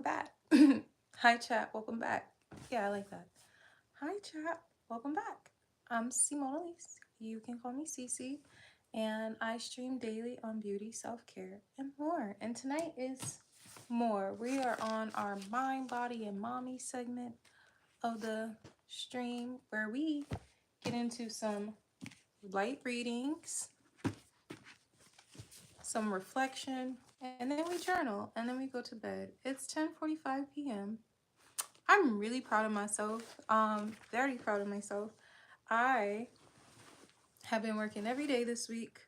back. Hi, chat. Welcome back. Yeah, I like that. Hi, chat. Welcome back. I'm Cimonealise. You can call me Cece. And I stream daily on beauty, self care, and more. And tonight is more. We are on our mind, body, and mommy segment of the stream where we get into some light readings, some reflection, and then we journal, and then we go to bed. It's 10:45 p.m. I'm really proud of myself. Very proud of myself. I have been working every day this week,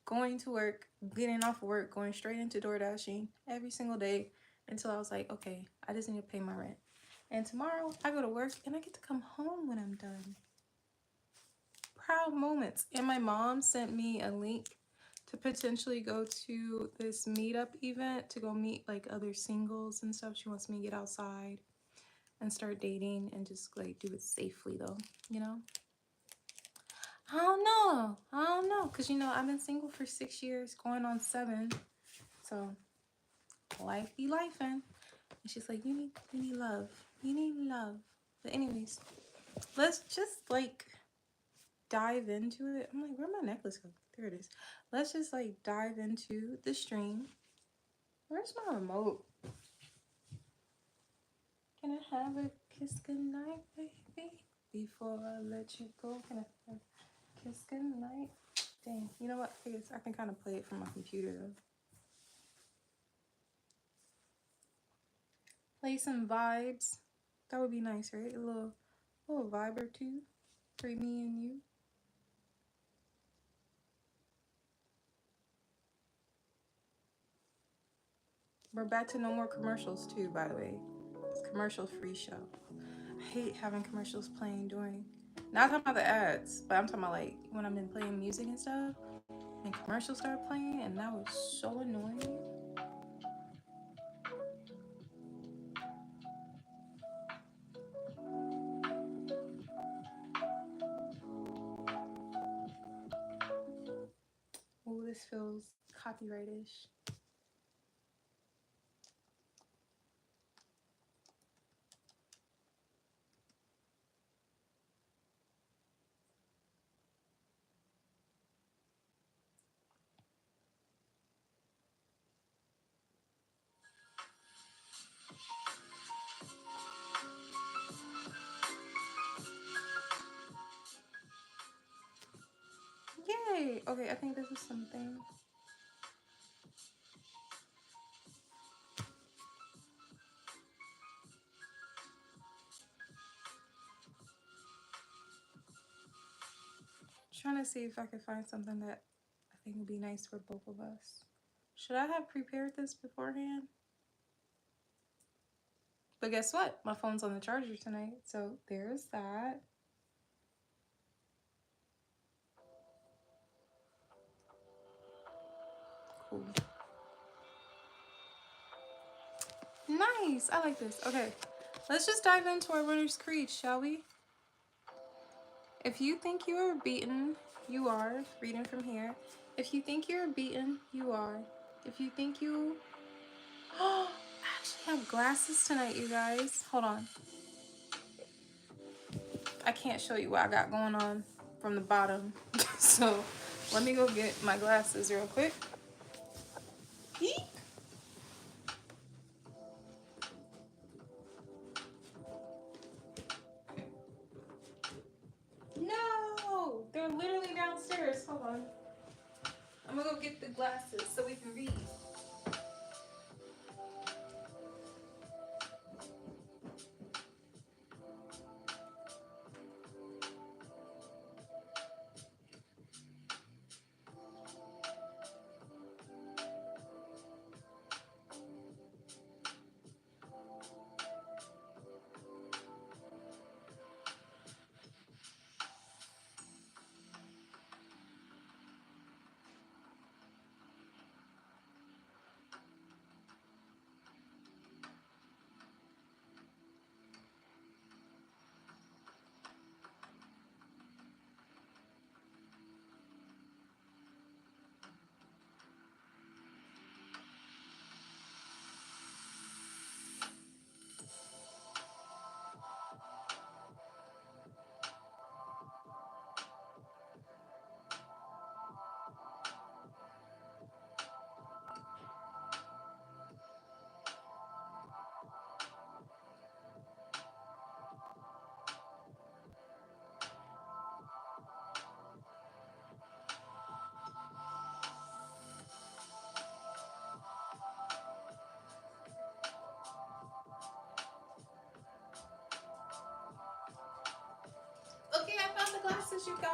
going to work, getting off work, going straight into door dashing every single day until I was like, okay, I just need to pay my rent. And tomorrow I go to work and I get to come home when I'm done. Proud moments. And my mom sent me a link to potentially go to this meetup event to go meet like other singles and stuff. She wants me to get outside and start dating and just like do it safely though, you know? I don't know. Cause I've been single for 6 years, going on 7. So life be lifing. And she's like, you need love. You need love. But anyways, let's just like dive into it. I'm like, where'd my necklace go? There it is. Let's just like dive into the stream. Where's my remote? Can I have a kiss goodnight, baby? Before I let you go, can I have a kiss goodnight? Dang, you know what? I guess I can kind of play it from my computer though. Play some vibes. That would be nice, right? A little vibe or two for me and you. We're back to no more commercials too, by the way. It's commercial free show. I hate having commercials playing during. Not talking about the ads, but I'm talking about like when I've been playing music and stuff, and commercials start playing, and that was so annoying. Oh, this feels copyrightish. Yay! Okay, I think this is something. Trying to see if I could find something that I think would be nice for both of us. Should I have prepared this beforehand? But guess what? My phone's on the charger tonight, so there's that. Cool. Nice! I like this. Okay, let's just dive into our Runner's Creed, shall we? If you think you are beaten, you are. Reading from here. If you think you're beaten, you are. If you think you... Oh, I actually have glasses tonight, you guys. Hold on. I can't show you what I got going on from the bottom. So let me go get my glasses real quick. Eek. No, they're literally downstairs. Hold on. I'm gonna go get the glasses so we can read.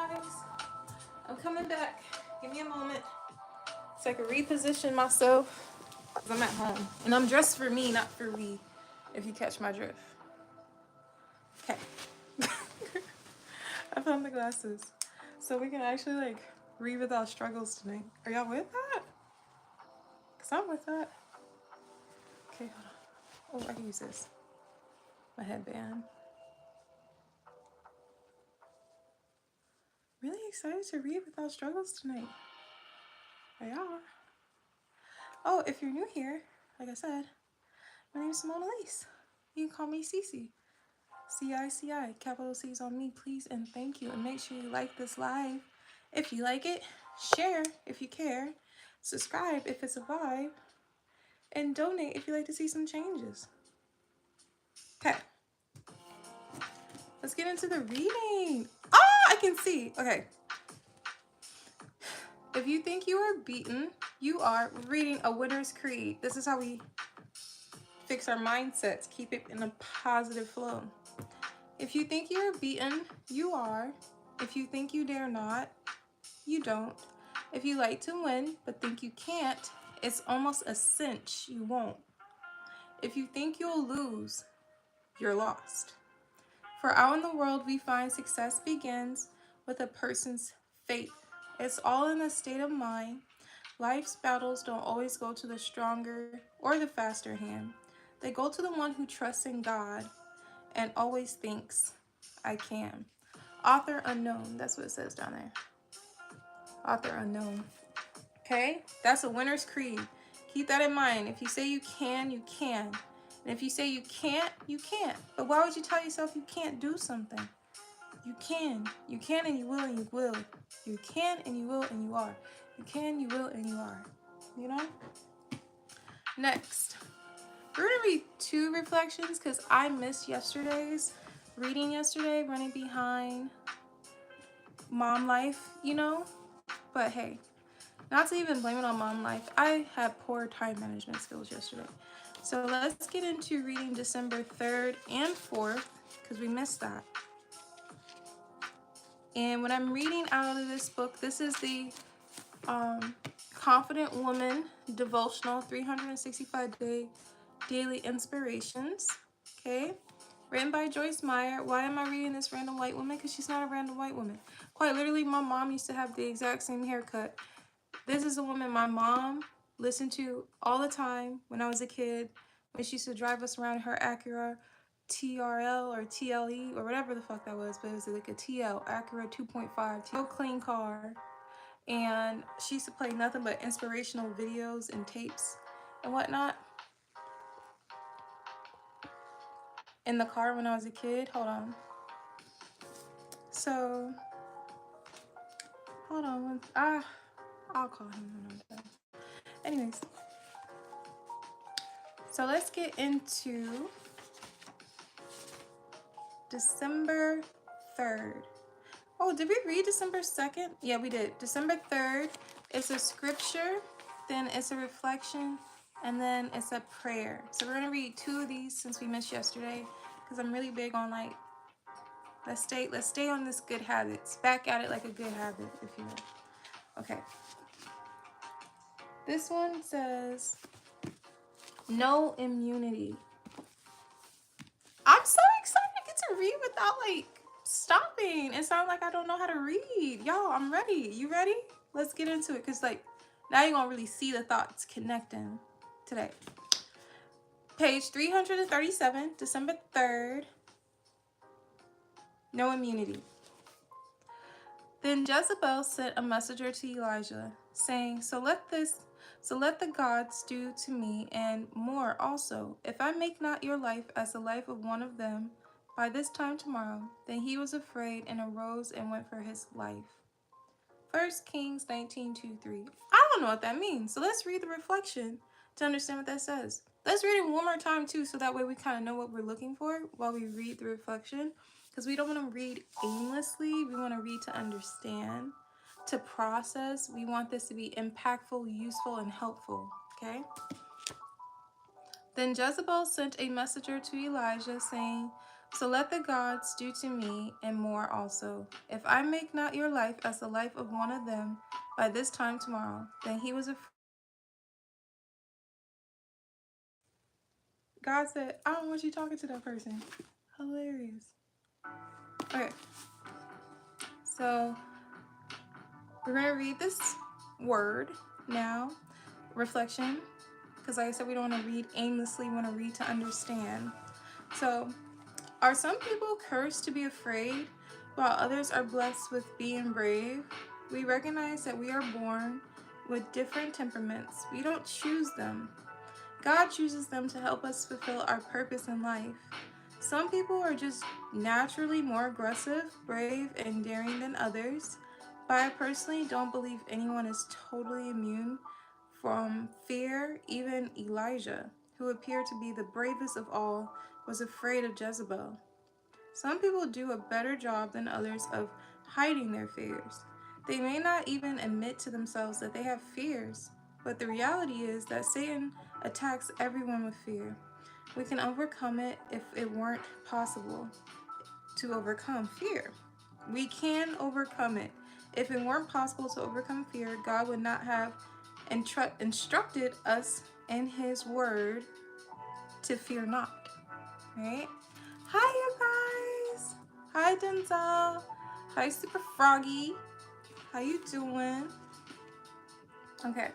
guys. I'm coming back. Give me a moment so I can reposition myself. Because I'm at home. And I'm dressed for me, not for we, if you catch my drift. Okay. I found the glasses. So we can actually like read without struggles tonight. Are y'all with that? Because I'm with that. Okay, hold on. Oh, I can use this. My headband. Really excited to read without struggles tonight. Are y'all? Oh, if you're new here, like I said, my name is Cimonealise. You can call me Cece. C-I-C-I. Capital C's on me, please and thank you. And make sure you like this live if you like it. Share if you care. Subscribe if it's a vibe. And donate if you like to see some changes. Okay. Let's get into the reading. Oh, I can see. Okay. If you think you are beaten, you are reading A Winner's Creed. This is how we fix our mindsets. Keep it in a positive flow. If you think you're beaten, you are. If you think you dare not, you don't. If you like to win but think you can't, it's almost a cinch you won't. If you think you'll lose, you're lost. For out in the world we find success begins with a person's faith. It's all in the state of mind. Life's battles don't always go to the stronger or the faster hand. They go to the one who trusts in God and always thinks, I can. Author unknown, that's what it says down there. Author unknown. Okay, that's A Winner's Creed. Keep that in mind. If you say you can, you can. And if you say you can't, you can't. But why would you tell yourself you can't do something? You can. You can and you will and you will. You can and you will and you are. You can, you will, and you are. You know? Next, we're going to read 2 reflections because I missed yesterday's reading yesterday, running behind mom life, you know? But hey, not to even blame it on mom life, I had poor time management skills yesterday. So let's get into reading December 3rd and 4th because we missed that. And when I'm reading out of this book, this is the Confident Woman Devotional 365-Day Daily Inspirations. Okay. Written by Joyce Meyer. Why am I reading this random white woman? Because she's not a random white woman. Quite literally, my mom used to have the exact same haircut. This is a woman my mom listened to all the time when I was a kid, when she used to drive us around her Acura TRL or TLE or whatever the fuck that was, but it was like a TL, Acura 2.5, real clean car. And she used to play nothing but inspirational videos and tapes and whatnot in the car when I was a kid. Hold on. So, hold on. I'll call him when I'm done. Anyways, so let's get into December 3rd. Oh, did we read December 2nd? Yeah, we did. December 3rd, it's a scripture, then it's a reflection, and then it's a prayer. So we're going to read 2 of these since we missed yesterday, because I'm really big on like, let's stay on this good habits. Back at it like a good habit, if you will. Okay. This one says, no immunity. I'm so excited I get to read without like stopping and sound like I don't know how to read. Y'all, I'm ready. You ready? Let's get into it because like now you're gonna really see the thoughts connecting today. Page 337, December 3rd. No immunity. Then Jezebel sent a messenger to Elijah, saying, So let the gods do to me and more also, if I make not your life as the life of one of them by this time tomorrow. Then he was afraid and arose and went for his life. 1 Kings 19:2-3. I don't know what that means, so let's read the reflection to understand what that says. Let's read it one more time too, so that way we kind of know what we're looking for while we read the reflection. Because we don't want to read aimlessly. We want to read to understand, to process. We want this to be impactful, useful, and helpful. Okay? Then Jezebel sent a messenger to Elijah saying, So let the gods do to me and more also. If I make not your life as the life of one of them by this time tomorrow. Then he was afraid and daring then others. God said, I don't want you talking to that person. Hilarious. Okay, so we're going to read this word now. Reflection. Because like I said, we don't want to read aimlessly. We want to read to understand. So, are some people cursed to be afraid, while others are blessed with being brave? We recognize that we are born with different temperaments. We don't choose them. God chooses them to help us fulfill our purpose in life. Some people are just naturally more aggressive, brave, and daring than others, but I personally don't believe anyone is totally immune from fear. Even Elijah, who appeared to be the bravest of all, was afraid of Jezebel. Some people do a better job than others of hiding their fears. They may not even admit to themselves that they have fears, but the reality is that Satan attacks everyone with fear. We can overcome it if it weren't possible to overcome fear. We can overcome it. If it weren't possible to overcome fear, God would not have instructed us in His Word to fear not. Right? Hi, you guys. Hi, Denzel. Hi, Super Froggy. How you doing? Okay.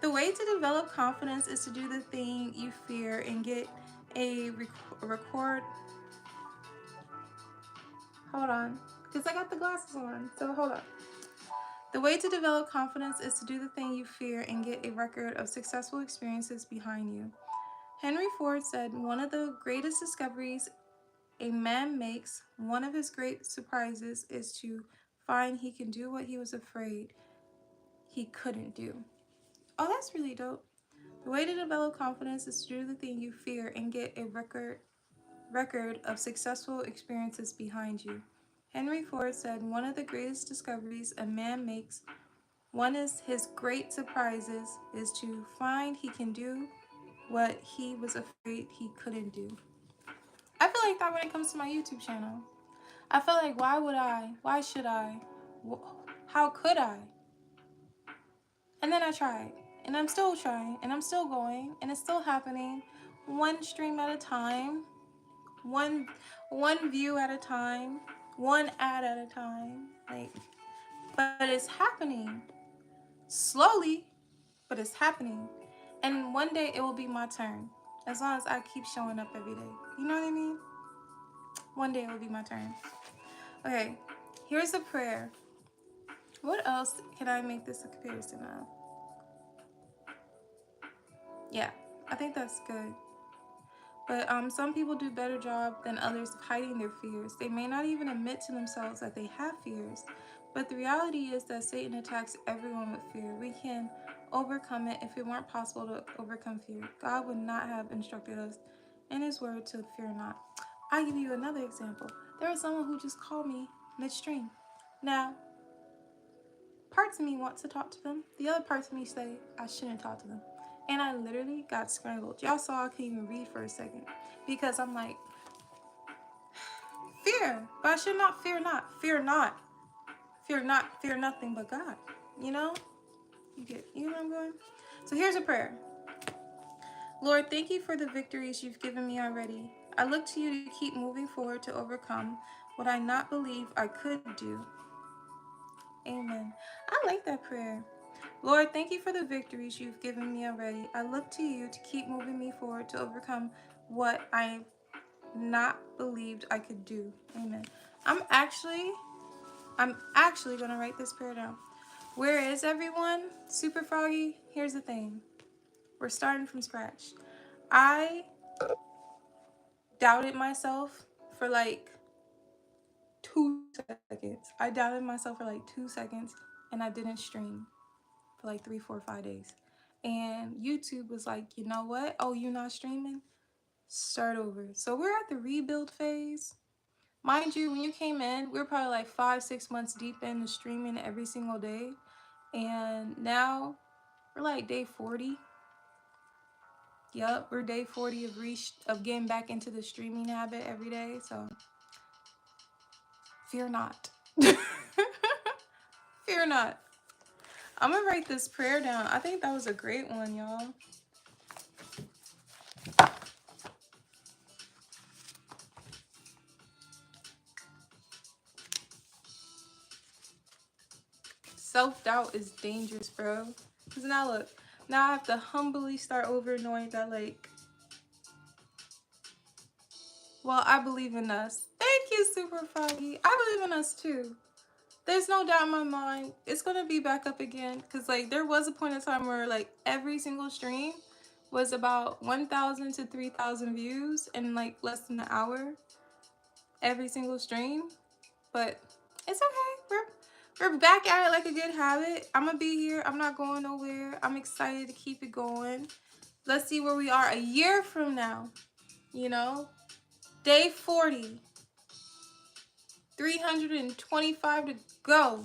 The way to develop confidence is to do the thing you fear and get a record. Hold on, because I got the glasses on. So hold on. The way to develop confidence is to do the thing you fear and get a record of successful experiences behind you. Henry Ford said, one of the greatest discoveries a man makes, one of his great surprises, is to find he can do what he was afraid he couldn't do. Oh, that's really dope. The way to develop confidence is to do the thing you fear and get a record of successful experiences behind you. Henry Ford said, one of the greatest discoveries a man makes, one of his great surprises, is to find he can do what he was afraid he couldn't do. I feel like that when it comes to my YouTube channel. I feel like, why would I? Why should I? How could I? And then I tried. And I'm still trying. And I'm still going. And it's still happening. One stream at a time. One view at a time. One ad at a time. But it's happening. Slowly, but it's happening. And one day it will be my turn. As long as I keep showing up every day. You know what I mean? One day it will be my turn. Okay, here's a prayer. What else can I make this a comparison of? Yeah, I think that's good. But some people do a better job than others of hiding their fears. They may not even admit to themselves that they have fears. But the reality is that Satan attacks everyone with fear. We can overcome it if it weren't possible to overcome fear. God would not have instructed us in His Word to fear not. I'll give you another example. There was someone who just called me midstream. Now, parts of me want to talk to them. The other parts of me say I shouldn't talk to them. And I literally got scrambled. Y'all saw I couldn't even read for a second. Because I'm like, fear. But I should not fear not. Fear not. Fear not. Fear nothing but God. You know? You know where I'm going? So here's a prayer. Lord, thank you for the victories you've given me already. I look to you to keep moving forward to overcome what I not believe I could do. Amen. I like that prayer. Lord, thank you for the victories you've given me already. I look to you to keep moving me forward to overcome what I not believed I could do. Amen. I'm actually going to write this prayer down. Where is everyone? Super Froggy, here's the thing. We're starting from scratch. I doubted myself for like 2 seconds. I doubted myself for like 2 seconds and I didn't stream for like 3, 4, 5 days. And YouTube was like, you know what? Oh, you're not streaming? Start over. So we're at the rebuild phase. Mind you, when you came in, we were probably like 5, 6 months deep into streaming every single day. And now we're like day 40. Yup, we're day 40 of getting back into the streaming habit every day. So fear not. Fear not. I'm gonna write this prayer down. I think that was a great one, y'all. Self-doubt is dangerous, bro. Because now look, now I have to humbly start over knowing that, like, well, I believe in us. Thank you, Super Froggy. I believe in us too. There's no doubt in my mind it's gonna be back up again. Because, like, there was a point in time where, like, every single stream was about 1,000 to 3,000 views in, like, less than an hour. Every single stream. But it's okay. We're back at it like a good habit. I'm gonna be here. I'm not going nowhere. I'm excited to keep it going. Let's see where we are a year from now. You know? Day 40. 325 to go.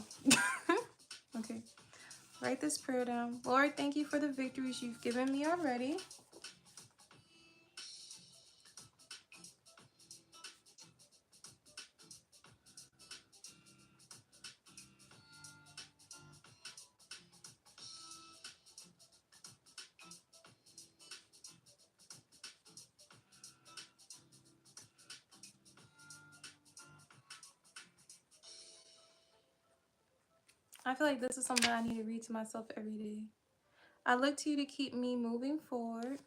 Okay. Write this prayer down. Lord, thank you for the victories you've given me already. I feel like this is something I need to read to myself every day. I look to you to keep me moving forward.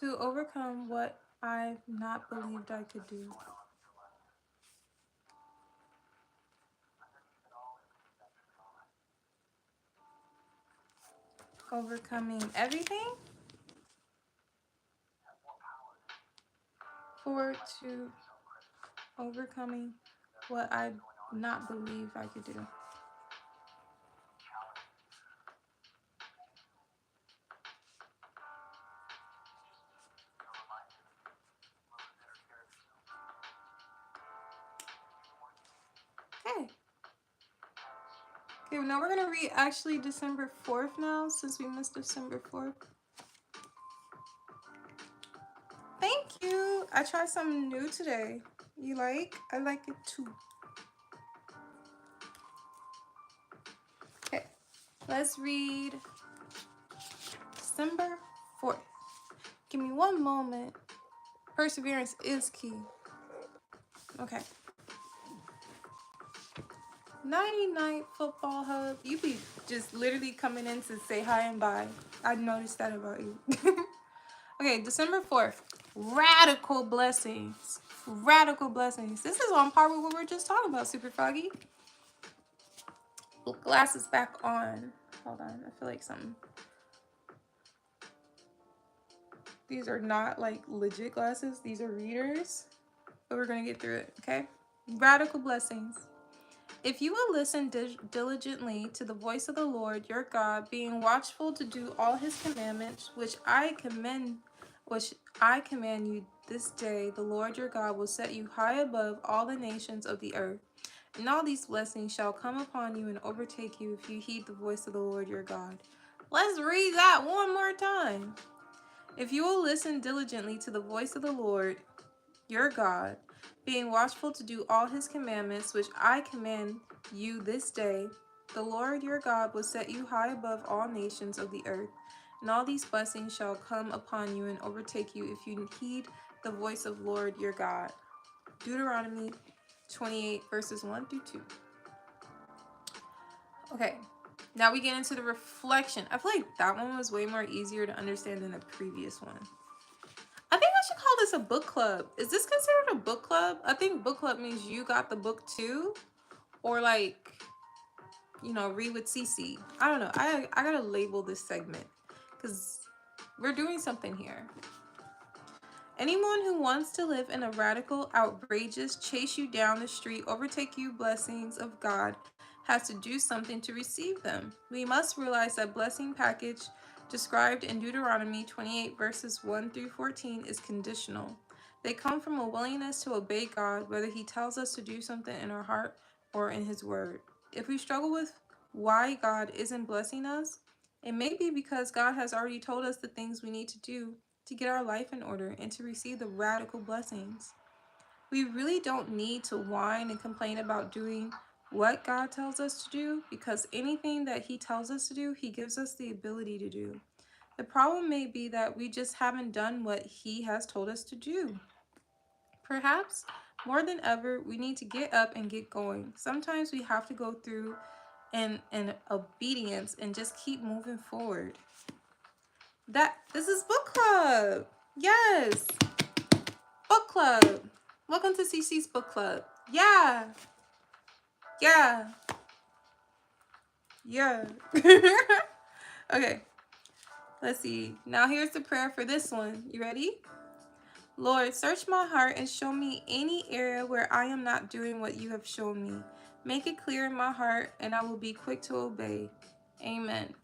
To overcome what I've not believed I could do. Overcoming everything? Forward to overcoming what I not believe I could do. Okay. Okay, now we're gonna read actually December 4th now, since we missed December 4th. Thank you. I tried something new today. You like? I like it too. Okay, let's read December 4th. Give me one moment. Perseverance is key. Okay. 99 Football Hub. You be just literally coming in to say hi and bye. I noticed that about you. Okay, December 4th. Radical blessings. Radical blessings. This is on par with what we were just talking about, Super Froggy. Glasses back on. Hold on. I feel like something. These are not like legit glasses. These are readers. But we're going to get through it, okay? Radical blessings. If you will listen diligently to the voice of the Lord your God, being watchful to do all his commandments, which I command you this day, the Lord your God will set you high above all the nations of the earth. And all these blessings shall come upon you and overtake you if you heed the voice of the Lord your God. Let's read that one more time. If you will listen diligently to the voice of the Lord your God, being watchful to do all his commandments, which I command you this day, the Lord your God will set you high above all nations of the earth, and all these blessings shall come upon you and overtake you if you heed the voice of Lord your God. Deuteronomy 28 verses 1 through 2. Okay, now we get into the reflection. I feel like that one was way more easier to understand than the previous one. I think I should call this a book club. Is this considered a book club? I think book club means you got the book too. Or like, you know, read with Cece. I don't know. I gotta label this segment because we're doing something here. Anyone who wants to live in a radical, outrageous, chase you down the street, overtake you blessings of God has to do something to receive them. We must realize that blessing package described in Deuteronomy 28 verses 1 through 14 is conditional. They come from a willingness to obey God, whether he tells us to do something in our heart or in his word. If we struggle with why God isn't blessing us, it may be because God has already told us the things we need to do to get our life in order and to receive the radical blessings. We really don't need to whine and complain about doing what God tells us to do, because anything that he tells us to do, he gives us the ability to do. The problem may be that we just haven't done what he has told us to do. Perhaps more than ever, we need to get up and get going. Sometimes we have to go through an obedience and just keep moving forward. This is book club. Yes, book club. Welcome to CC's book club. Yeah. Yeah. Okay, let's see. Now here's the prayer for this one. You ready? Lord, search my heart and show me any area where I am not doing what you have shown me. Make it clear in my heart and I will be quick to obey. Amen.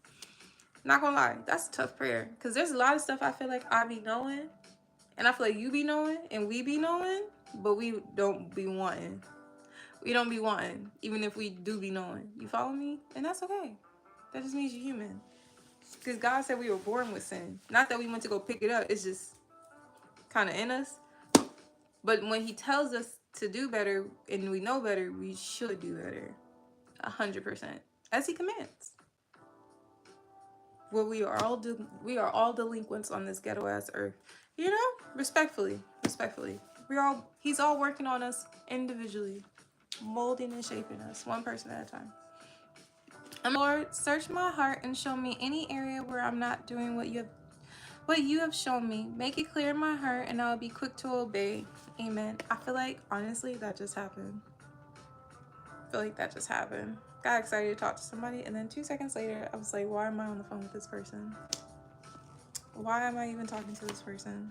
Not gonna lie, that's a tough prayer, because there's a lot of stuff I feel like I be knowing, and I feel like you be knowing and we be knowing, but we don't be wanting. We don't be wanting, even if we do be knowing. You follow me? And that's okay. That just means you're human. Because God said we were born with sin. Not that we went to go pick it up. It's just kind of in us. But when he tells us to do better and we know better, we should do better. 100%. As he commands. Well, we are all delinquents on this ghetto ass earth. You know? Respectfully. He's all working on us individually. Molding and shaping us. One person at a time. Lord, search my heart and show me any area where I'm not doing what you have shown me. Make it clear in my heart and I'll be quick to obey. Amen. I feel like, honestly, that just happened. Got excited to talk to somebody, and then 2 seconds later, I was like, why am I on the phone with this person? Why am I even talking to this person?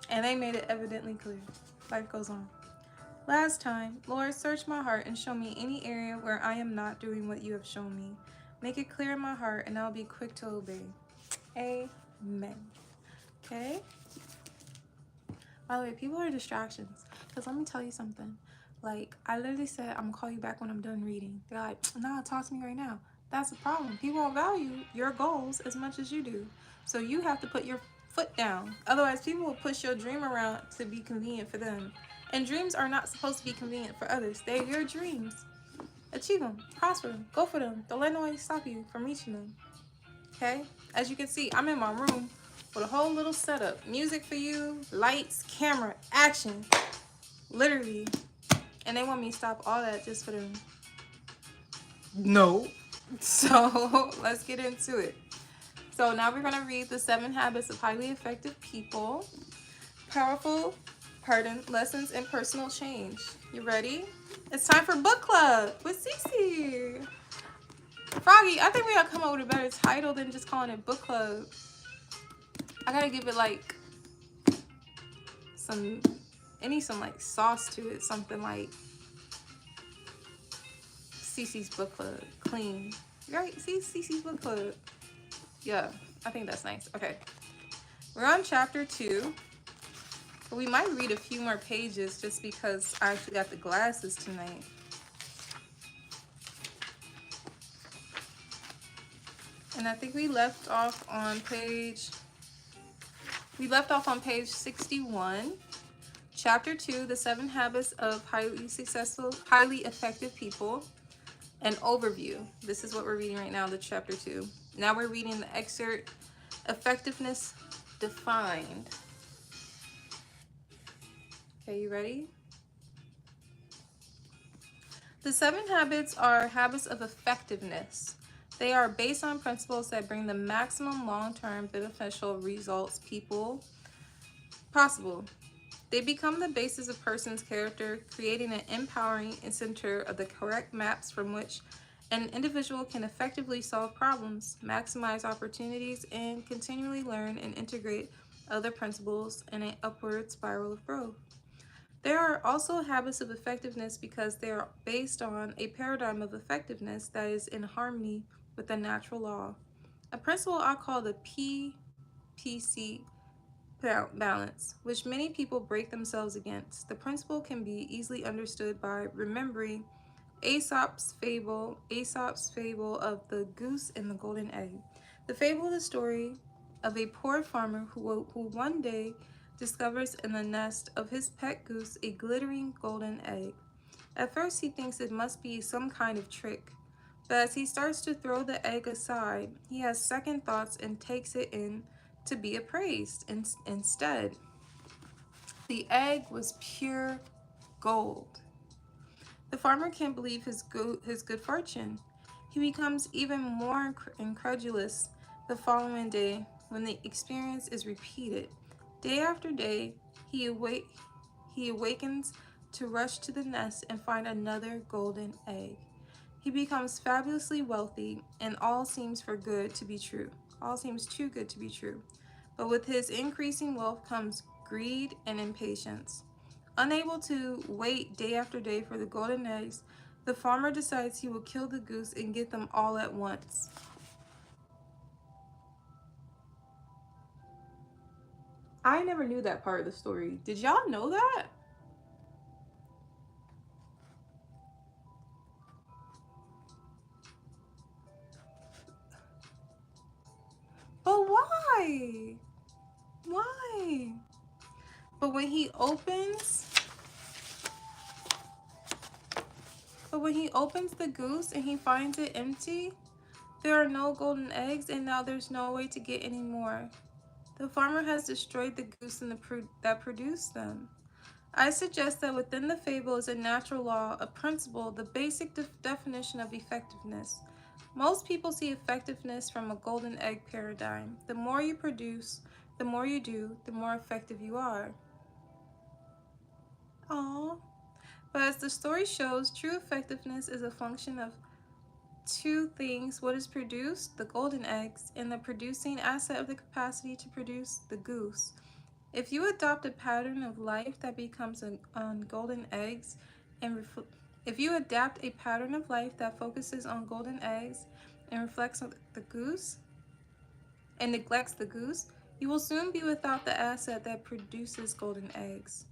And they made it evidently clear. Life goes on. Last time, Lord, search my heart and show me any area where I am not doing what you have shown me. Make it clear in my heart and I'll be quick to obey. Amen. Okay? By the way, people are distractions. Because let me tell you something. Like, I literally said, I'm going to call you back when I'm done reading. They're like, nah, talk to me right now. That's the problem. People don't value your goals as much as you do. So you have to put your foot down. Otherwise, people will push your dream around to be convenient for them. And dreams are not supposed to be convenient for others. They're your dreams. Achieve them. Prosper them. Go for them. Don't let nobody stop you from reaching them. Okay? As you can see, I'm in my room with a whole little setup. Music for you, lights, camera, action. Literally. And they want me to stop all that just for them. No. So, let's get into it. So, now we're going to read the 7 Habits of Highly Effective People. Lessons in personal change. You ready? It's time for book club with Cece. Froggy, I think we gotta come up with a better title than just calling it book club. I gotta give it like some like sauce to it. Something like Cece's book club. Clean. Right? See, Cece's book club. Yeah, I think that's nice. Okay. We're on chapter 2. We might read a few more pages just because I actually got the glasses tonight. And I think we left off on page 61. Chapter 2, the 7 Habits of Highly Effective People. An overview. This is what we're reading right now, the chapter 2. Now we're reading the excerpt, Effectiveness Defined. Okay, you ready? The 7 habits are habits of effectiveness. They are based on principles that bring the maximum long-term beneficial results possible. They become the basis of a person's character, creating an empowering center of the correct maps from which an individual can effectively solve problems, maximize opportunities, and continually learn and integrate other principles in an upward spiral of growth. There are also habits of effectiveness because they are based on a paradigm of effectiveness that is in harmony with the natural law. A principle I call the PPC balance, which many people break themselves against. The principle can be easily understood by remembering Aesop's fable of the goose and the golden egg. The fable is the story of a poor farmer who one day discovers in the nest of his pet goose a glittering golden egg. At first he thinks it must be some kind of trick, but as he starts to throw the egg aside, he has second thoughts and takes it in to be appraised. Instead, the egg was pure gold. The farmer can't believe his good fortune. He becomes even more incredulous the following day when the experience is repeated. Day after day, he awakens to rush to the nest and find another golden egg. He becomes fabulously wealthy, and all seems for good to be true. All seems too good to be true. But with his increasing wealth comes greed and impatience. Unable to wait day after day for the golden eggs, the farmer decides he will kill the goose and get them all at once. I never knew that part of the story. Did y'all know that? But why? Why? But when he opens but when he opens the goose and he finds it empty, there are no golden eggs, and now there's no way to get any more. The farmer has destroyed the goose and that produced them. I suggest that within the fable is a natural law, a principle, the basic definition of effectiveness. Most people see effectiveness from a golden egg paradigm. The more you produce, the more you do, the more effective you are. Aww. But as the story shows, true effectiveness is a function of two things: what is produced, the golden eggs, and the producing asset of the capacity to produce, the goose. If you adopt a pattern of life that becomes on golden eggs and if you adapt a pattern of life that focuses on golden eggs and reflects on the goose and neglects the goose, you will soon be without the asset that produces golden eggs.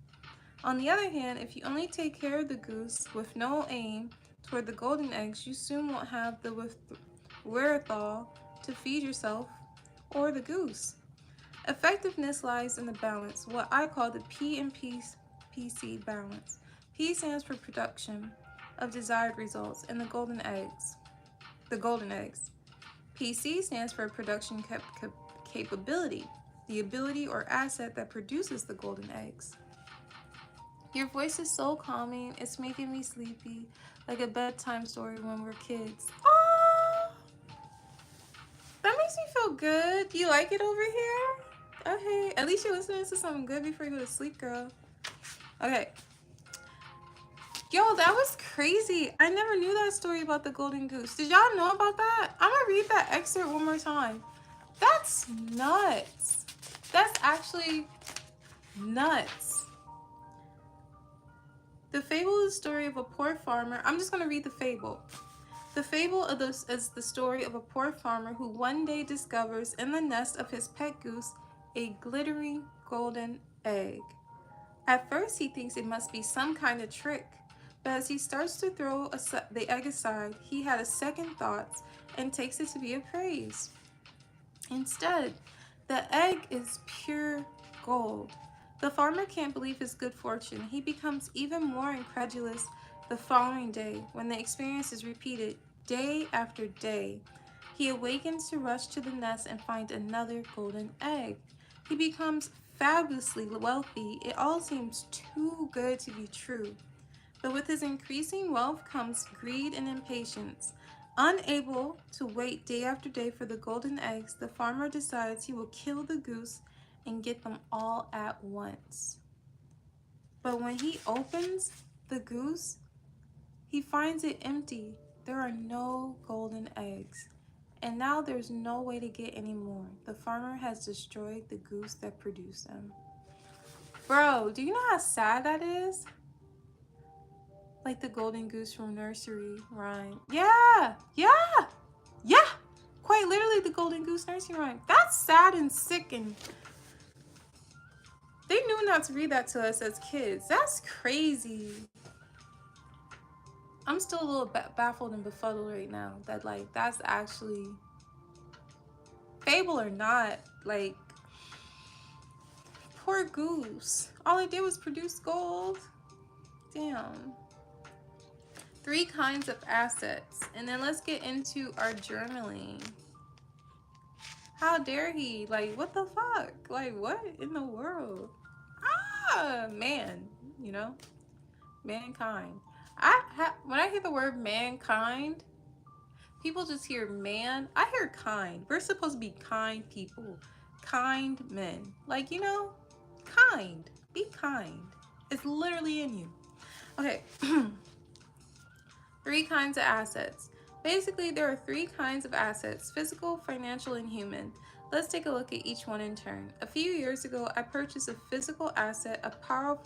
On the other hand, if you only take care of the goose with no aim toward the golden eggs, you soon won't have the wherewithal to feed yourself or the goose. Effectiveness lies in the balance, what I call the P and PC balance. P stands for production of desired results and the golden eggs. PC stands for production capability, the ability or asset that produces the golden eggs. Your voice is so calming, it's making me sleepy, like a bedtime story when we're kids. Oh, that makes me feel good. Do you like it over here? Okay, at least you're listening to something good before you go to sleep, girl. Okay. Yo, that was crazy. I never knew that story about the golden goose. Did y'all know about that? I'm gonna read that excerpt one more time. That's nuts. That's actually nuts. The fable is the story of a poor farmer. I'm just gonna read the fable. The fable is the story of a poor farmer who one day discovers in the nest of his pet goose a glittering golden egg. At first he thinks it must be some kind of trick, but as he starts to throw the egg aside, he had a second thought and takes it to be appraised. Instead, the egg is pure gold. The farmer can't believe his good fortune. He becomes even more incredulous the following day when the experience is repeated day after day. He awakens to rush to the nest and find another golden egg. He becomes fabulously wealthy. It all seems too good to be true. But with his increasing wealth comes greed and impatience. Unable to wait day after day for the golden eggs, the farmer decides he will kill the goose and get them all at once. But when he opens the goose, he finds it empty. There are no golden eggs. And now there's no way to get any more. The farmer has destroyed the goose that produced them. Bro, do you know how sad that is? Like the golden goose from nursery rhyme. Yeah, yeah, yeah. Quite literally the golden goose nursery rhyme. That's sad and sick, and they knew not to read that to us as kids. That's crazy. I'm still a little baffled and befuddled right now that like that's actually fable or not. Like, poor goose. All it did was produce gold. Damn. 3 kinds of assets. And then let's get into our journaling. How dare he? Like, what the fuck? Like, what in the world? Ah, man, you know? Mankind. When I hear the word mankind, people just hear man. I hear kind. We're supposed to be kind people. Kind men. Like, you know, kind. Be kind. It's literally in you. Okay. 3 kinds of assets. Basically, there are 3 kinds of assets: physical, financial, and human. Let's take a look at each one in turn. A few years ago, I purchased a physical asset, a power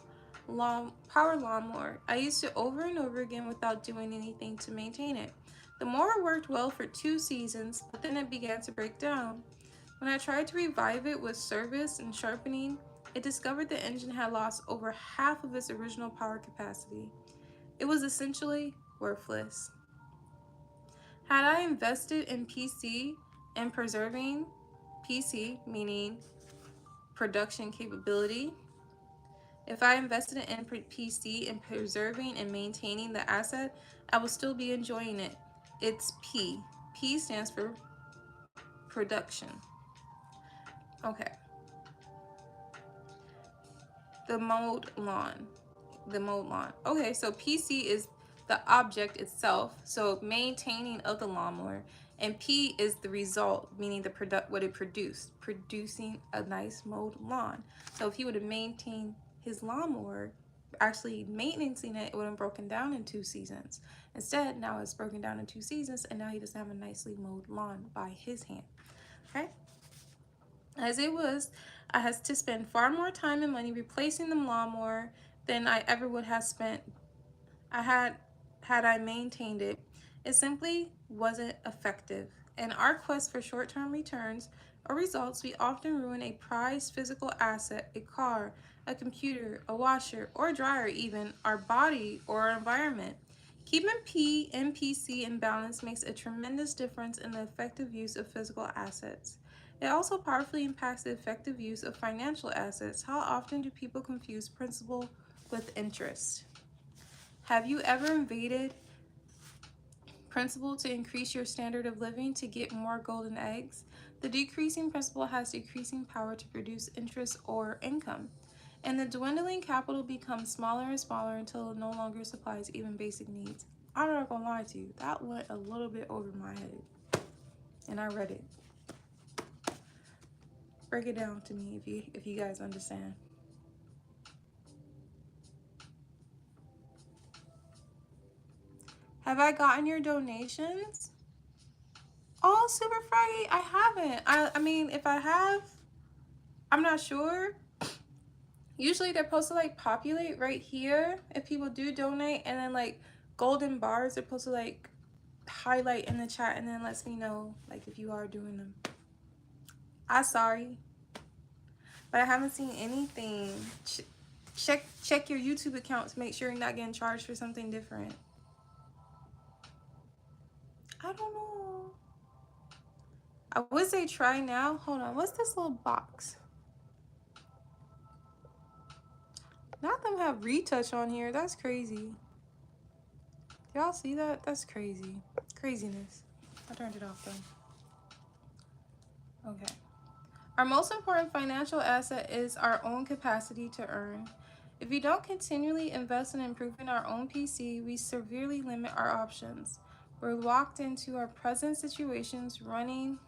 lawnmower. I used it over and over again without doing anything to maintain it. The mower worked well for 2 seasons, but then it began to break down. When I tried to revive it with service and sharpening, it discovered the engine had lost over half of its original power capacity. It was essentially worthless. Had I invested in PC and preserving PC, meaning production capability, if I invested in PC and preserving and maintaining the asset, I will still be enjoying it. It's P. P stands for production. Okay. The mowed lawn. The mowed lawn. Okay, so PC is the object itself, so maintaining of the lawnmower, and P is the result, meaning the what it produced, producing a nice mowed lawn. So if he would have maintained his lawnmower, actually maintaining it, it would have broken down in 2 seasons. Instead, now it's broken down in 2 seasons, and now he doesn't have a nicely mowed lawn by his hand. Okay. As it was, I had to spend far more time and money replacing the lawnmower than I ever would have spent had I maintained it. It simply wasn't effective. In our quest for short-term returns or results, we often ruin a prized physical asset, a car, a computer, a washer, or dryer even, our body or our environment. Keeping P and PC in balance makes a tremendous difference in the effective use of physical assets. It also powerfully impacts the effective use of financial assets. How often do people confuse principal with interest? Have you ever invaded principal to increase your standard of living to get more golden eggs? The decreasing principal has decreasing power to produce interest or income, and the dwindling capital becomes smaller and smaller until it no longer supplies even basic needs. I'm not gonna lie to you, that went a little bit over my head, and I read it. Break it down to me if you guys understand. Have I gotten your donations? Oh, Super Froggy, I haven't. I mean, if I have, I'm not sure. Usually they're supposed to like populate right here if people do donate, and then like golden bars are supposed to like highlight in the chat, and then lets me know like if you are doing them. I'm sorry, but I haven't seen anything. Check your YouTube account to make sure you're not getting charged for something different. I don't know. I would say try now. Hold on, what's this little box? Not them have retouch on here. That's crazy. Y'all see that? That's crazy. Craziness. I turned it off though. Okay. Our most important financial asset is our own capacity to earn. If we don't continually invest in improving our own PC, we severely limit our options. We're locked into our present situations, running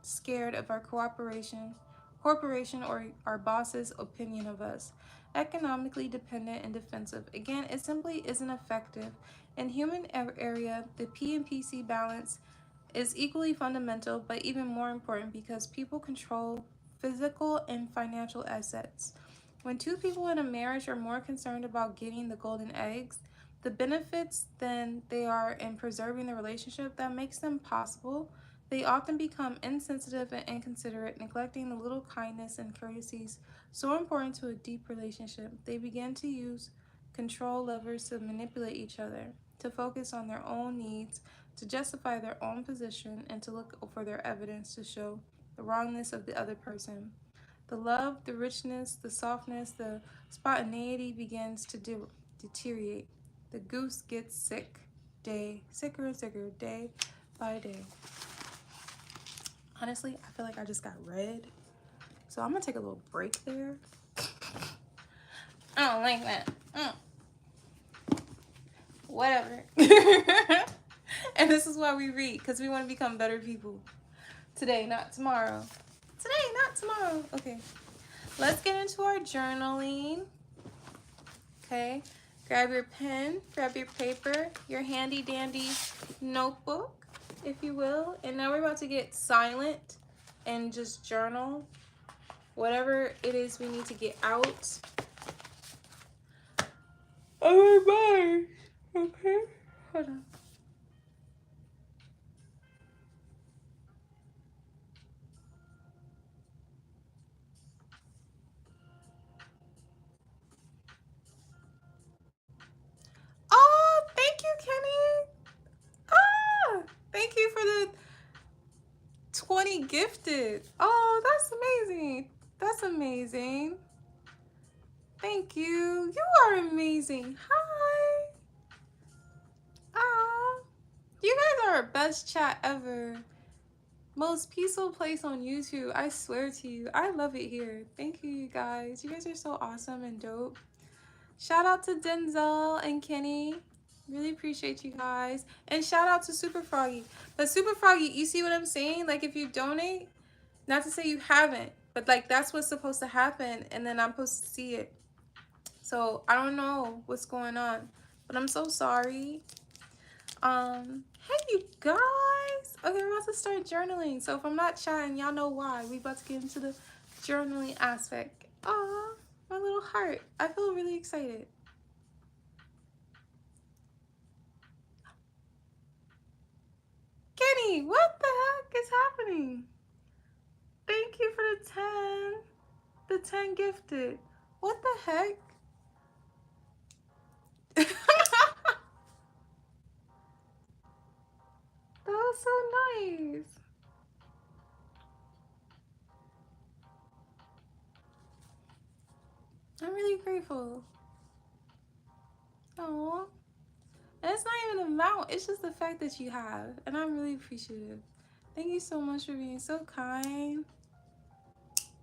scared of our corporation, or our boss's opinion of us. Economically dependent and defensive. Again, it simply isn't effective. In human area, the P and PC balance is equally fundamental, but even more important because people control physical and financial assets. When two people in a marriage are more concerned about getting the golden eggs, the benefits than they are in preserving the relationship that makes them possible, they often become insensitive and inconsiderate, neglecting the little kindness and courtesies so important to a deep relationship. They begin to use control levers to manipulate each other, to focus on their own needs, to justify their own position, and to look for their evidence to show the wrongness of the other person. The love, the richness, the softness, the spontaneity begins to deteriorate. The goose gets sicker and sicker, day by day. Honestly, I feel like I just got red. So I'm gonna take a little break there. I don't like that. Whatever. And this is why we read, because we want to become better people. Today, not tomorrow. Today, not tomorrow. Okay. Let's get into our journaling. Okay. Grab your pen, grab your paper, your handy dandy notebook, if you will. And now we're about to get silent and just journal whatever it is we need to get out. Oh my mind. Okay. Hold on. Oh, thank you, Kenny. Ah, thank you for the 20 gifted. Oh, that's amazing. That's amazing. Thank you. You are amazing. Hi. Ah, you guys are our best chat ever. Most peaceful place on YouTube. I swear to you. I love it here. Thank you, you guys. You guys are so awesome and dope. Shout out to Denzel and Kenny. Really appreciate you guys. And shout out to Super Froggy. But Super Froggy, you see what I'm saying? Like, if you donate, not to say you haven't, but like that's what's supposed to happen, and then I'm supposed to see it. So I don't know what's going on, but I'm so sorry. Hey you guys. Okay, we're about to start journaling. So if I'm not chatting, y'all know why. We about to get into the journaling aspect. Aw, my little heart. I feel really excited. Kenny, what the heck is happening? Thank you for the 10. The 10 gifted. What the heck? That was so nice. I'm really grateful. Oh, and it's not even the amount, it's just the fact that you have, and I'm really appreciative. Thank you so much for being so kind.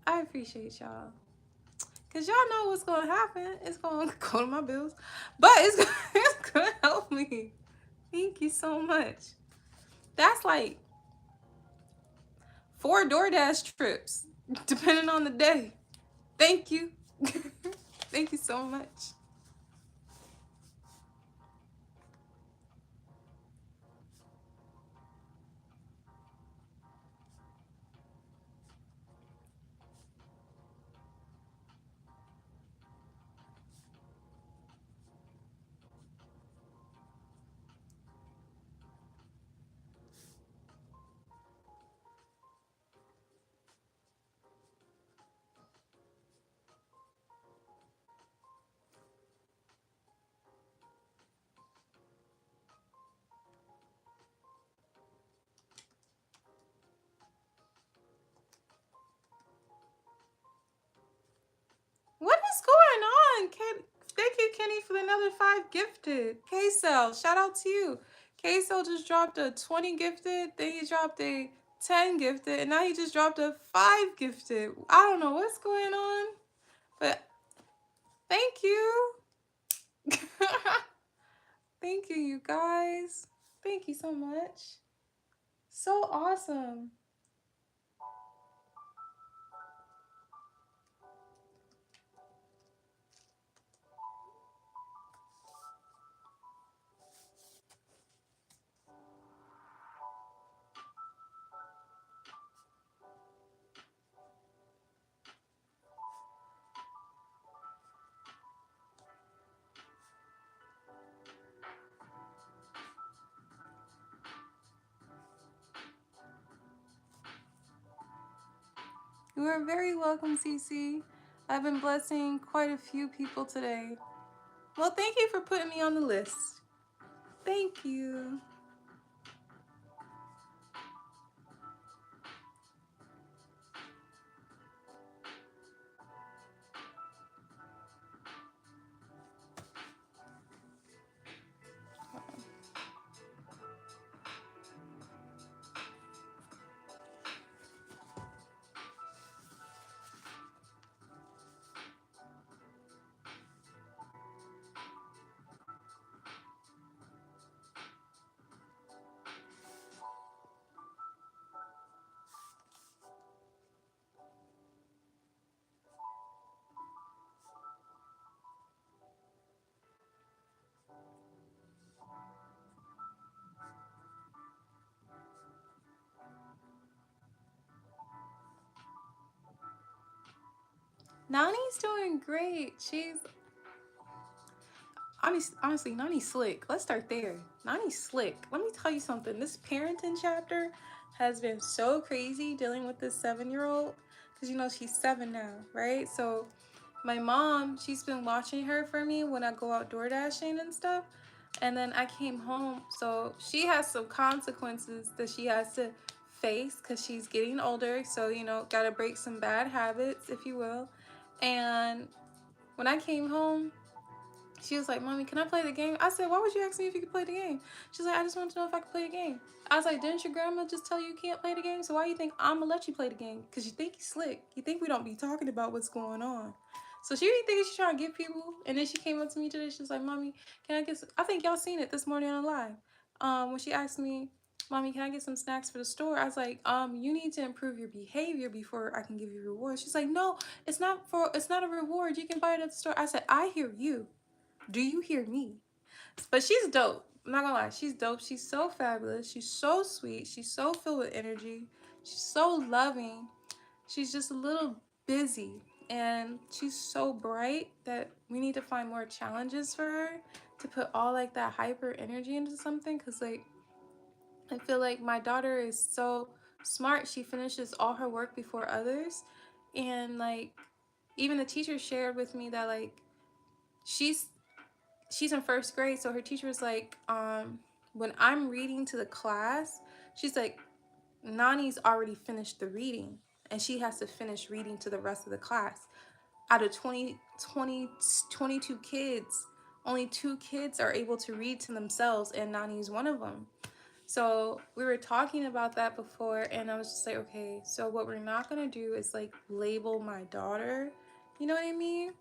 I appreciate y'all. Cause y'all know what's gonna happen. It's gonna go to my bills, but it's gonna help me. Thank you so much. That's like 4 DoorDash trips, depending on the day. Thank you. Thank you so much. What is going on? Thank you, Kenny, for another 5 gifted. K-Cell, shout out to you. K-Cell just dropped a 20 gifted, then he dropped a 10 gifted, and now he just dropped a 5 gifted. I don't know what's going on, but thank you. Thank you, you guys. Thank you so much. So awesome. You are very welcome, Cece. I've been blessing quite a few people today. Well, thank you for putting me on the list. Thank you. Nani's doing great. She's honestly, Nani's slick. Let's start there. Nani's slick. Let me tell you something. This parenting chapter has been so crazy dealing with this 7-year-old because you know she's 7 now, right? So my mom, she's been watching her for me when I go out door dashing and stuff. And then I came home, so she has some consequences that she has to face because she's getting older. So, you know, gotta break some bad habits, if you will. And when I came home, she was like, Mommy, can I play the game? I said, why would you ask me if you could play the game? She's like, I just want to know if I could play the game. I was like, didn't your grandma just tell you can't play the game? So why do you think I'm going to let you play the game? Because you think you slick. You think we don't be talking about what's going on. So she really thinks she's trying to get people. And then she came up to me today. She was like, Mommy, can I get some? I think y'all seen it this morning on live. When she asked me, Mommy, can I get some snacks for the store? I was like, you need to improve your behavior before I can give you rewards. She's like, no, it's not a reward. You can buy it at the store. I said, I hear you. Do you hear me? But she's dope. I'm not gonna lie, she's dope. She's so fabulous. She's so sweet. She's so filled with energy. She's so loving. She's just a little busy. And she's so bright that we need to find more challenges for her to put all like that hyper energy into something. Cause like I feel like my daughter is so smart. She finishes all her work before others. And like even the teacher shared with me that like she's she's in first grade, so her teacher was like, when I'm reading to the class, she's like, Nani's already finished the reading, and she has to finish reading to the rest of the class. Out of 22 kids, only 2 kids are able to read to themselves, and Nani's one of them. So we were talking about that before, and I was just like, okay, so what we're not gonna do is like label my daughter, you know what I mean?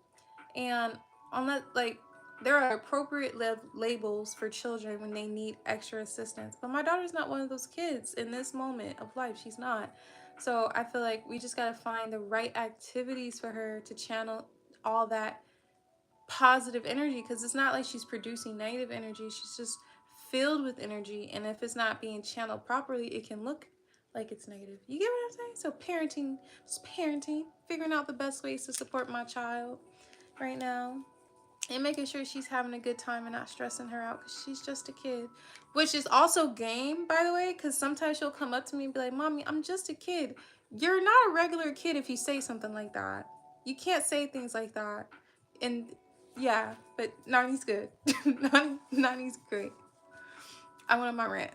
And on that, like, there are appropriate labels for children when they need extra assistance. But my daughter's not one of those kids in this moment of life. She's not. So I feel like we just got to find the right activities for her to channel all that positive energy, because it's not like she's producing negative energy. She's just filled with energy. And if it's not being channeled properly, it can look like it's negative. You get what I'm saying? So parenting, just parenting, figuring out the best ways to support my child right now, and making sure she's having a good time and not stressing her out because she's just a kid, which is also game, by the way, because sometimes she'll come up to me and be like, Mommy, I'm just a kid. You're not a regular kid if you say something like that. You can't say things like that. And yeah, but Nani's good. Nani's great. I went on my rant.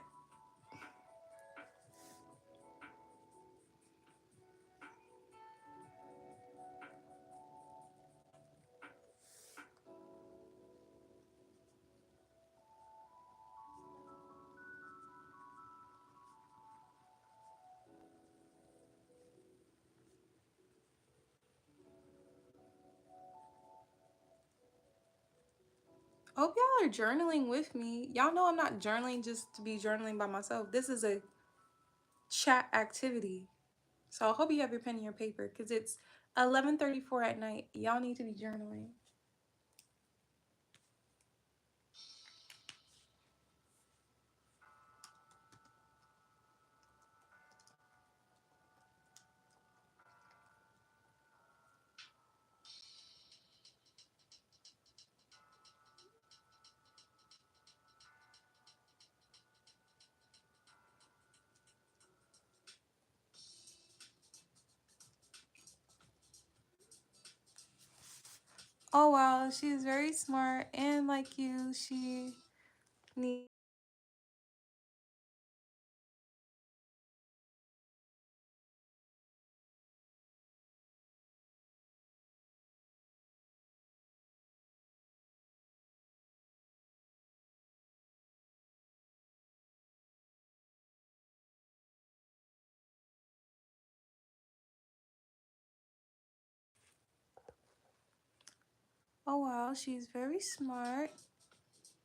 Hope y'all are journaling with me. Y'all know I'm not journaling just to be journaling by myself. This is a chat activity. So I hope you have your pen and your paper because it's 11:34 at night. Y'all need to be journaling. Oh wow, she's very smart, and like you, she needs. Oh wow, she's very smart.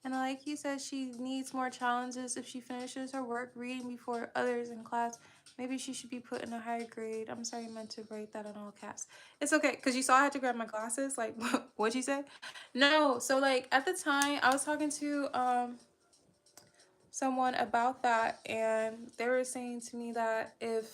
And like you said, she needs more challenges if she finishes her work reading before others in class. Maybe she should be put in a higher grade. I'm sorry, I meant to write that in all caps. It's okay, because you saw I had to grab my glasses. Like, what'd you say? No, so like at the time, I was talking to someone about that, and they were saying to me that if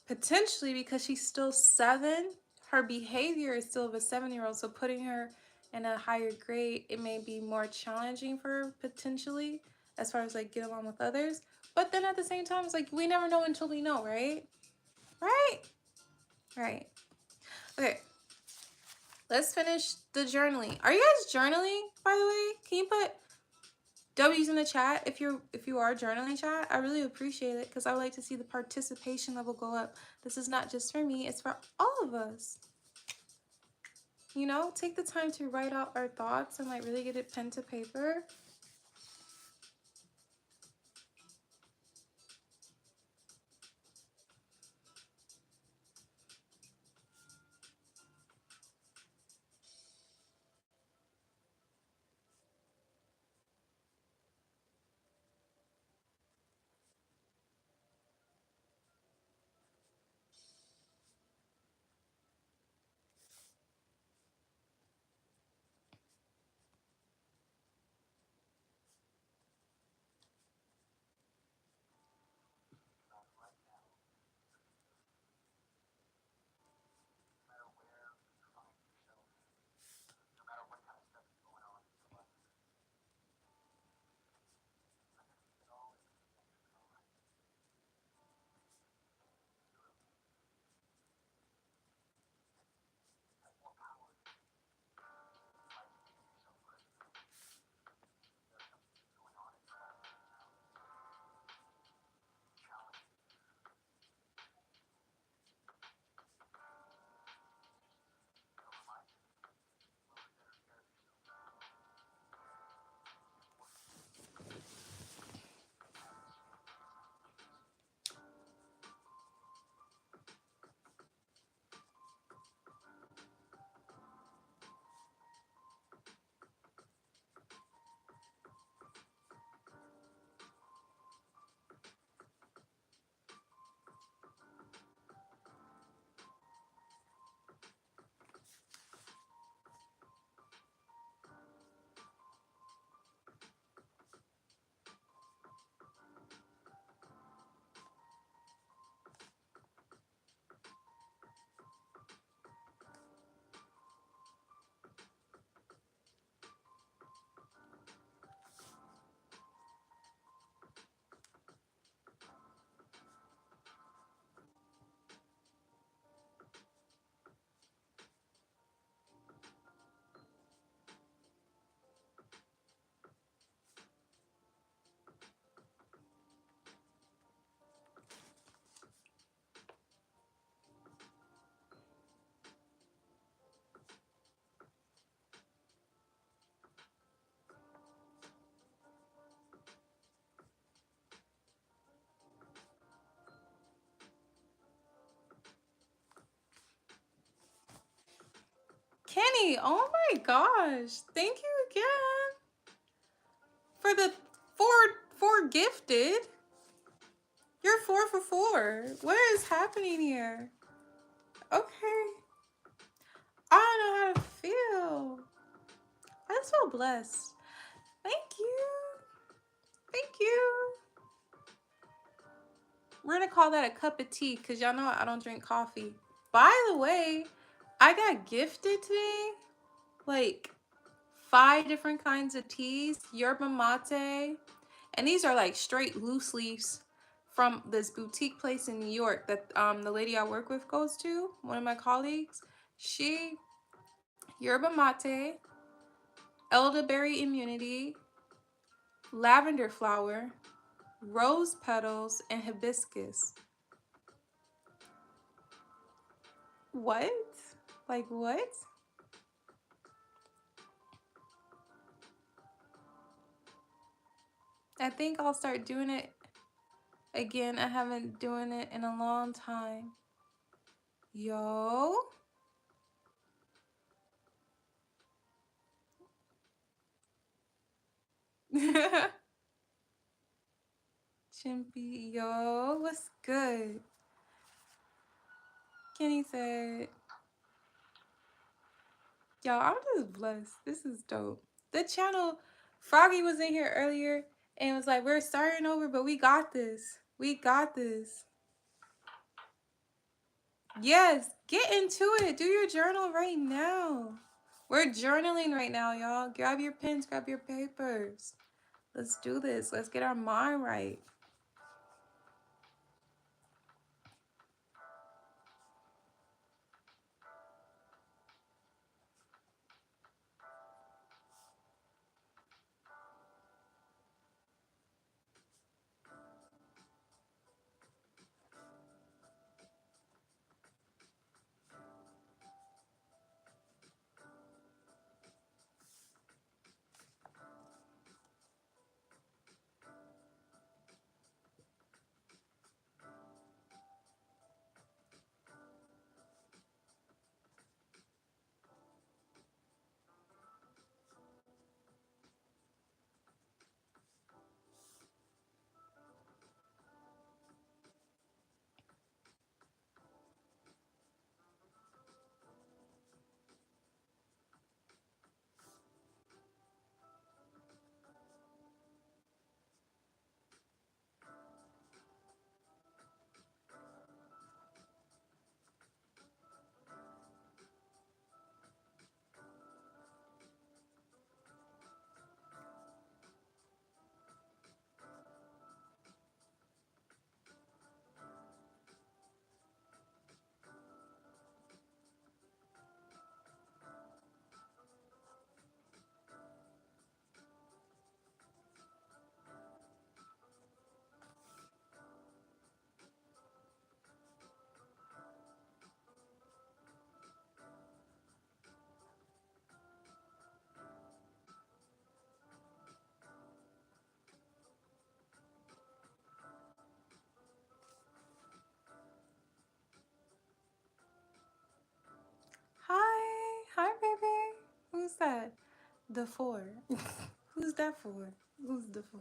potentially because she's still 7, her behavior is still of a 7-year-old, so putting her in a higher grade, it may be more challenging for her potentially as far as like get along with others. But then at the same time, it's like we never know until we know, right? Right? Right. Okay, let's finish the journaling. Are you guys journaling, by the way? Can you put W's in the chat if you are journaling, chat? I really appreciate it because I would like to see the participation level go up. This is not just for me, it's for all of us. You know, take the time to write out our thoughts and like really get it pen to paper. Kenny, oh my gosh. Thank you again for the four gifted. You're 4 for 4. What is happening here? Okay. I don't know how to feel. I just feel blessed. Thank you. Thank you. We're gonna call that a cup of tea because y'all know I don't drink coffee. By the way, I got gifted today like 5 different kinds of teas, yerba mate, and these are like straight loose leaves from this boutique place in New York that the lady I work with goes to, one of my colleagues. She yerba mate, elderberry immunity, lavender flower, rose petals, and hibiscus. What? Like what? I think I'll start doing it again. I haven't doing it in a long time. Yo. Chimpy, yo, what's good? Kenny said, yo, I'm just blessed. This is dope. The channel, Froggy was in here earlier and was like, we're starting over, but we got this. We got this. Yes, get into it. Do your journal right now. We're journaling right now, y'all. Grab your pens, grab your papers. Let's do this. Let's get our mind right. Hi. Hi, baby. Who's that? The four. Who's that for? Who's the four?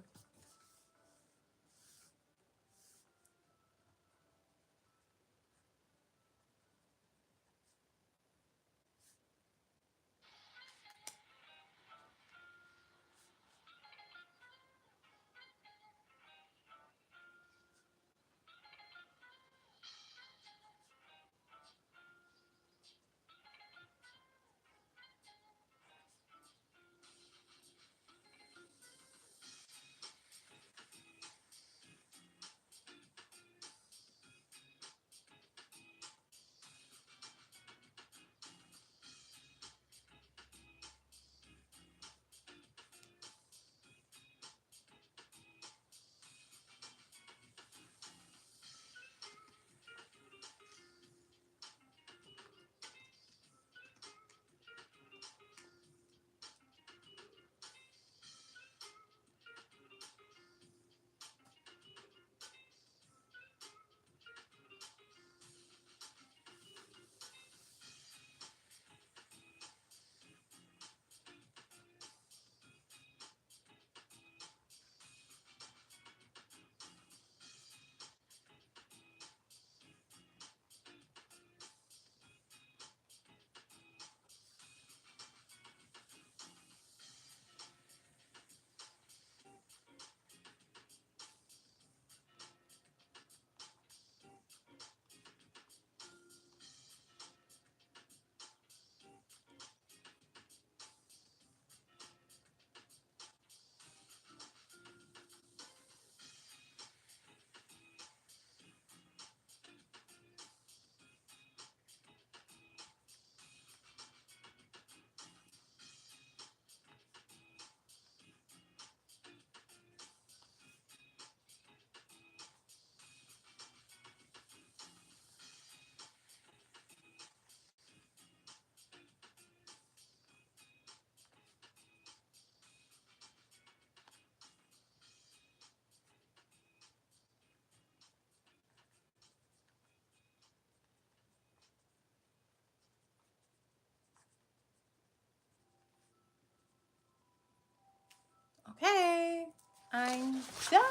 Okay, I'm done.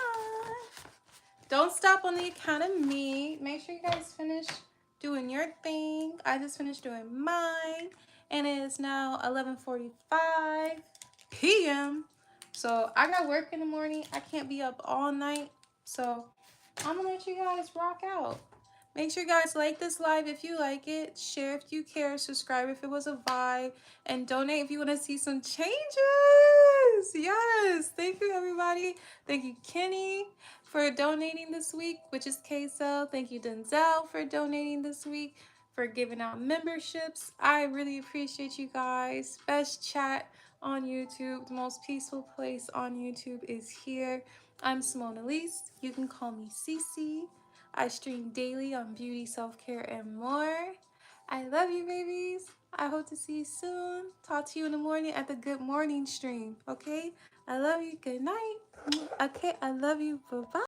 Don't stop on the account of me. Make sure you guys finish doing your thing. I just finished doing mine, and it is now 11:45 p.m. So I got work in the morning. I can't be up all night. So I'm gonna let you guys rock out. Make sure you guys like this live if you like it, share if you care, subscribe if it was a vibe, and donate if you want to see some changes. Yes, thank you everybody. Thank you Kenny for donating this week, which is Queso. Thank you Denzel for donating this week, for giving out memberships. I really appreciate you guys. Best chat on YouTube, the most peaceful place on YouTube is here. I'm Cimonealise. You can call me Cece. I stream daily on beauty, self-care, and more. I love you, babies. I hope to see you soon. Talk to you in the morning at the good morning stream, okay? I love you. Good night. Okay, I love you. Bye-bye.